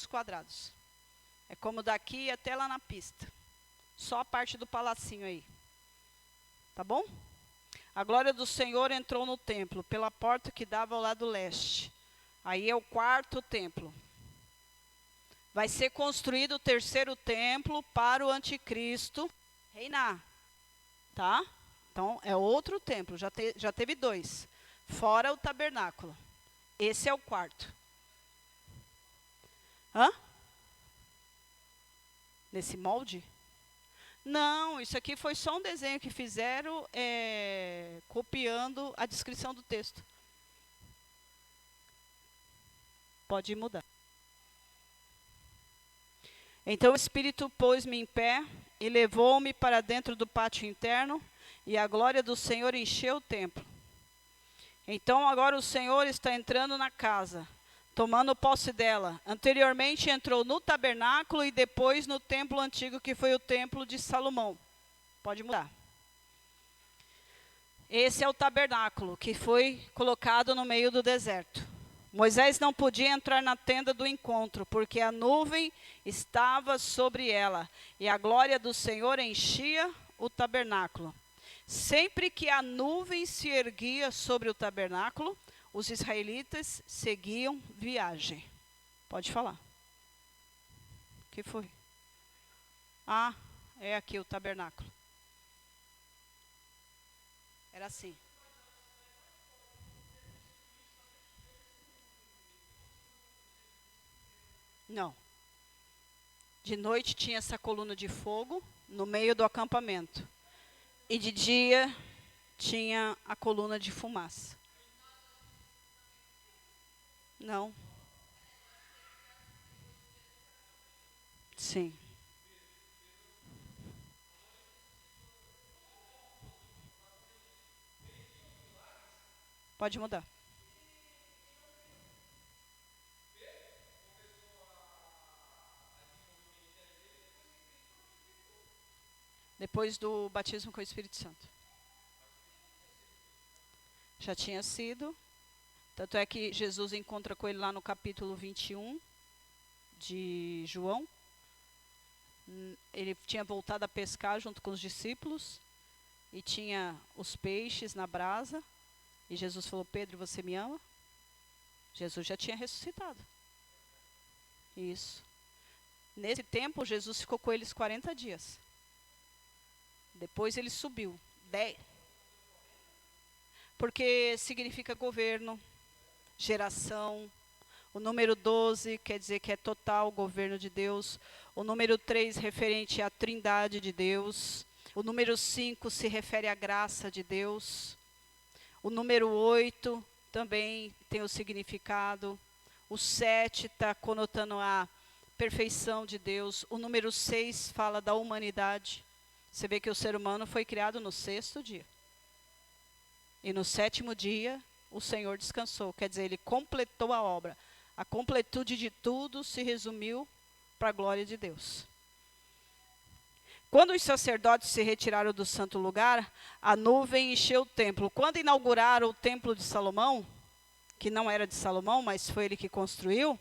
quadrados. É como daqui até lá na pista. Só a parte do palacinho aí. Tá bom? A glória do Senhor entrou no templo pela porta que dava ao lado leste. Aí é o quarto templo. Vai ser construído o terceiro templo para o anticristo reinar. Tá? Então, é outro templo. Já teve 2. Fora o tabernáculo. Esse é o quarto. Hã? Nesse molde? Não, isso aqui foi só um desenho que fizeram copiando a descrição do texto. Pode mudar. Então o Espírito pôs-me em pé e levou-me para dentro do pátio interno, e a glória do Senhor encheu o templo. Então agora o Senhor está entrando na casa, tomando posse dela. Anteriormente entrou no tabernáculo e depois no templo antigo, que foi o templo de Salomão. Pode mudar. Esse é o tabernáculo que foi colocado no meio do deserto. Moisés não podia entrar na tenda do encontro, porque a nuvem estava sobre ela, e a glória do Senhor enchia o tabernáculo. Sempre que a nuvem se erguia sobre o tabernáculo, os israelitas seguiam viagem. Pode falar. O que foi? Ah, é aqui o tabernáculo. Era assim. Não. De noite tinha essa coluna de fogo no meio do acampamento. E de dia tinha a coluna de fumaça. Não. Sim. Pode mudar. Depois do batismo com o Espírito Santo. Já tinha sido. Tanto é que Jesus encontra com ele lá no capítulo 21 de João. Ele tinha voltado a pescar junto com os discípulos. E tinha os peixes na brasa. E Jesus falou: Pedro, você me ama? Jesus já tinha ressuscitado. Isso. Nesse tempo, Jesus ficou com eles 40 dias. Depois ele subiu. 10. Porque significa governo, geração. O número 12 quer dizer que é total governo de Deus. O número 3 referente à trindade de Deus. O número 5 se refere à graça de Deus. O número 8 também tem o significado. O 7 está conotando a perfeição de Deus. O número 6 fala da humanidade. Você vê que o ser humano foi criado no 6º dia. E no 7º dia, o Senhor descansou. Quer dizer, ele completou a obra. A completude de tudo se resumiu para a glória de Deus. Quando os sacerdotes se retiraram do santo lugar, a nuvem encheu o templo. Quando inauguraram o templo de Salomão, que não era de Salomão, mas foi ele que construiu,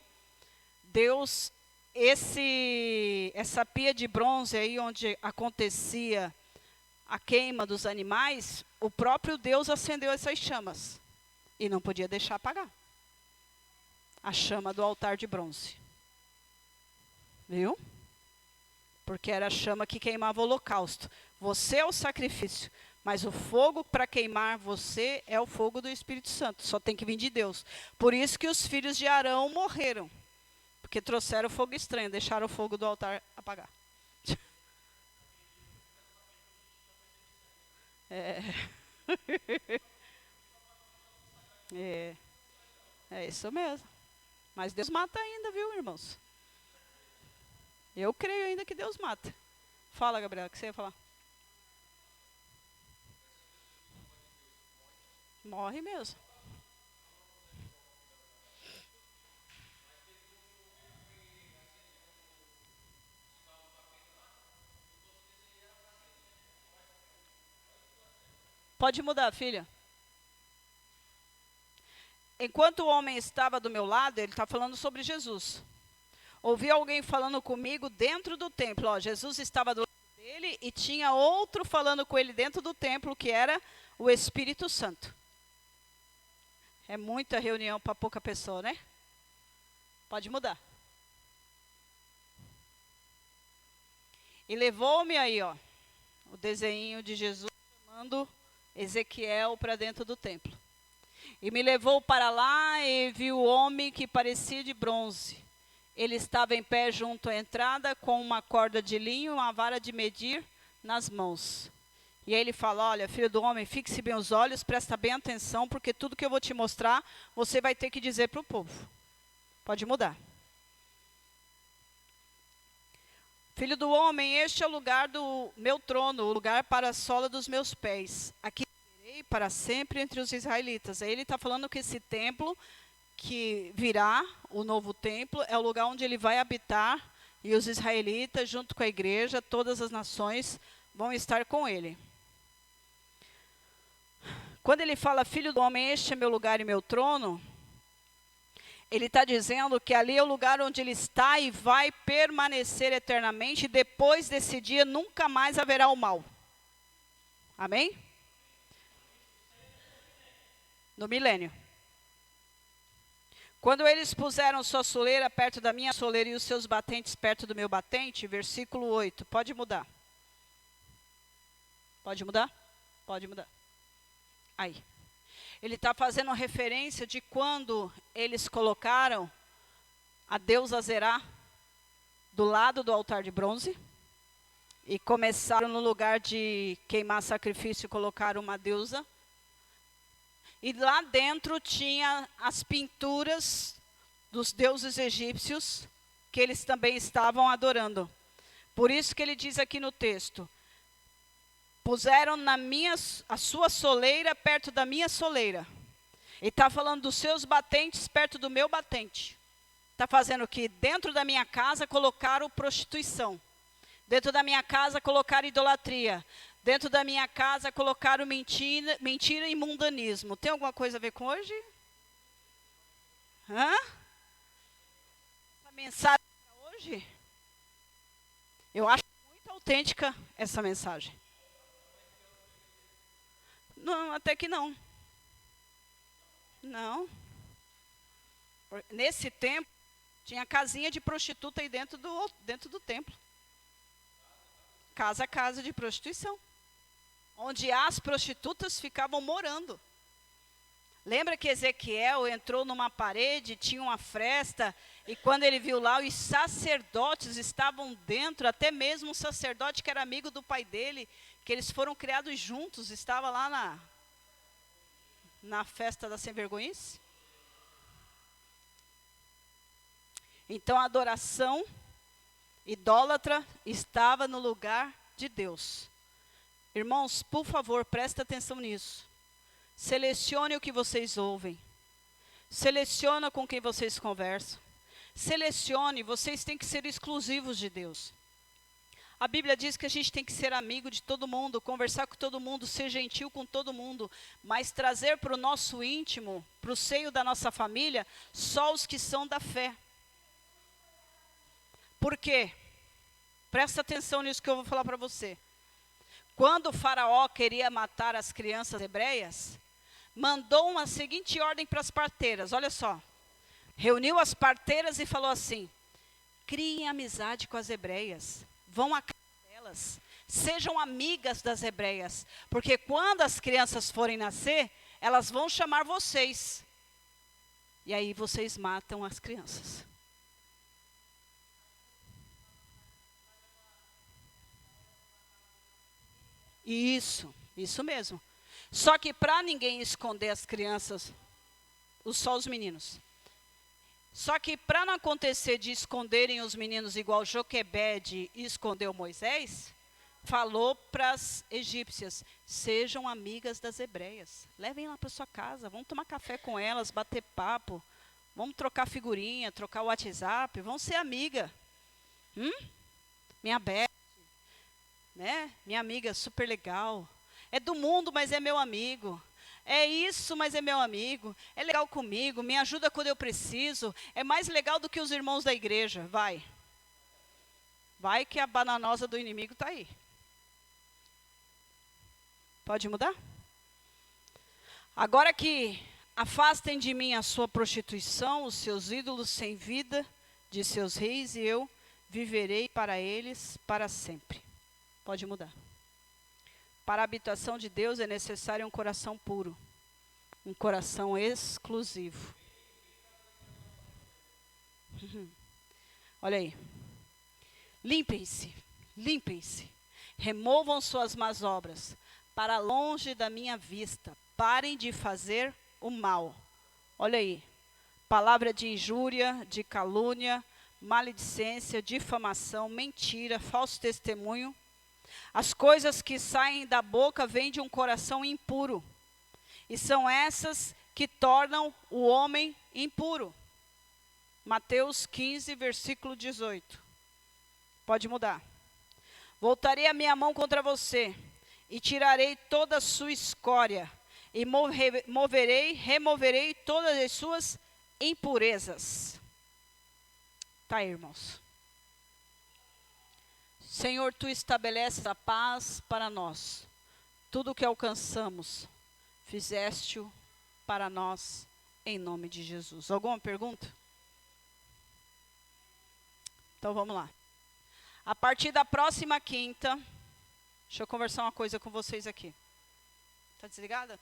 Deus, essa pia de bronze aí onde acontecia a queima dos animais, o próprio Deus acendeu essas chamas e não podia deixar apagar a chama do altar de bronze. Viu? Porque era a chama que queimava o holocausto. Você é o sacrifício, mas o fogo para queimar você é o fogo do Espírito Santo. Só tem que vir de Deus. Por isso que os filhos de Arão morreram. Porque trouxeram fogo estranho, deixaram o fogo do altar apagar. É isso mesmo. Mas Deus mata ainda, viu, irmãos? Eu creio ainda que Deus mata. Fala, Gabriela, o que você ia falar? Morre mesmo. Pode mudar, filha. enquanto o homem estava do meu lado, ele está falando sobre Jesus. Ouvi alguém falando comigo dentro do templo. Ó, Jesus estava do lado dele e tinha outro falando com ele dentro do templo, que era o Espírito Santo. É muita reunião para pouca pessoa, né? Pode mudar. E levou-me aí, ó, o desenho de Jesus chamando Ezequiel para dentro do templo. E me levou para lá e vi o homem que parecia de bronze. Ele estava em pé junto à entrada com uma corda de linho e uma vara de medir nas mãos. E aí ele fala, olha, filho do homem, fixe bem os olhos, presta bem atenção, porque tudo que eu vou te mostrar, você vai ter que dizer para o povo. Pode mudar. Filho do homem, este é o lugar do meu trono, o lugar para a sola dos meus pés. Aqui serei para sempre entre os israelitas. Aí ele está falando que esse templo que virá, o novo templo, é o lugar onde ele vai habitar, e os israelitas, junto com a igreja, todas as nações, vão estar com ele. Quando ele fala, filho do homem, este é meu lugar e meu trono, ele está dizendo que ali é o lugar onde ele está e vai permanecer eternamente, e depois desse dia nunca mais haverá o mal. Amém? No milênio. Quando eles puseram sua soleira perto da minha soleira e os seus batentes perto do meu batente, versículo 8, pode mudar. Pode mudar? Pode mudar. Aí. Ele está fazendo referência de quando eles colocaram a deusa Zerá do lado do altar de bronze e começaram no lugar de queimar sacrifício, colocaram uma deusa. E lá dentro tinha as pinturas dos deuses egípcios que eles também estavam adorando. Por isso que ele diz aqui no texto, puseram a sua soleira perto da minha soleira. E está falando dos seus batentes perto do meu batente. Está fazendo que dentro da minha casa colocaram prostituição. Dentro da minha casa colocaram idolatria. Dentro da minha casa colocaram mentira e mundanismo. Tem alguma coisa a ver com hoje? Hã? Essa mensagem para hoje? Eu acho muito autêntica essa mensagem. Não, até que não. Não. Nesse tempo, tinha casinha de prostituta aí dentro do templo. Casa a casa de prostituição. Onde as prostitutas ficavam morando. Lembra que Ezequiel entrou numa parede, tinha uma fresta, e quando ele viu lá, os sacerdotes estavam dentro, até mesmo um sacerdote que era amigo do pai dele, que eles foram criados juntos, estava lá na festa da sem-vergonhice. Então a adoração idólatra estava no lugar de Deus. Irmãos, por favor, presta atenção nisso. Selecione o que vocês ouvem. Seleciona com quem vocês conversam. Selecione, vocês têm que ser exclusivos de Deus. A Bíblia diz que a gente tem que ser amigo de todo mundo, conversar com todo mundo, ser gentil com todo mundo, mas trazer para o nosso íntimo, para o seio da nossa família, só os que são da fé. Por quê? Presta atenção nisso que eu vou falar para você. Quando o faraó queria matar as crianças hebreias, mandou uma seguinte ordem para as parteiras, olha só. Reuniu as parteiras e falou assim, criem amizade com as hebreias, vão à casa delas, sejam amigas das hebreias, porque quando as crianças forem nascer, elas vão chamar vocês. E aí vocês matam as crianças. Isso mesmo. Só que para ninguém esconder as crianças, só os meninos. Só que para não acontecer de esconderem os meninos igual Joquebede escondeu Moisés, falou para as egípcias, sejam amigas das hebreias. Levem lá para sua casa, vamos tomar café com elas, bater papo, vamos trocar figurinha, trocar o WhatsApp, vamos ser amiga. Minha Beth, né? Minha amiga super legal. É do mundo, mas é meu amigo. É isso, mas é meu amigo, é legal comigo, me ajuda quando eu preciso, é mais legal do que os irmãos da igreja. Vai. Vai que a bananosa do inimigo está aí. Pode mudar? Agora que afastem de mim a sua prostituição, os seus ídolos sem vida, de seus reis, e eu viverei para eles para sempre. Pode mudar. Para a habitação de Deus é necessário um coração puro, um coração exclusivo. Olha aí. Limpem-se, limpem-se, removam suas más obras, para longe da minha vista. Parem de fazer o mal. Olha aí. Palavra de injúria, de calúnia, maledicência, difamação, mentira, falso testemunho. As coisas que saem da boca vêm de um coração impuro. E são essas que tornam o homem impuro. Mateus 15, versículo 18. Pode mudar. Voltarei a minha mão contra você, e tirarei toda a sua escória, e removerei todas as suas impurezas. Tá, irmãos. Senhor, tu estabeleces a paz para nós. Tudo o que alcançamos, fizeste-o para nós, em nome de Jesus. Alguma pergunta? Então vamos lá. A partir da próxima quinta, deixa eu conversar uma coisa com vocês aqui. Tá desligada?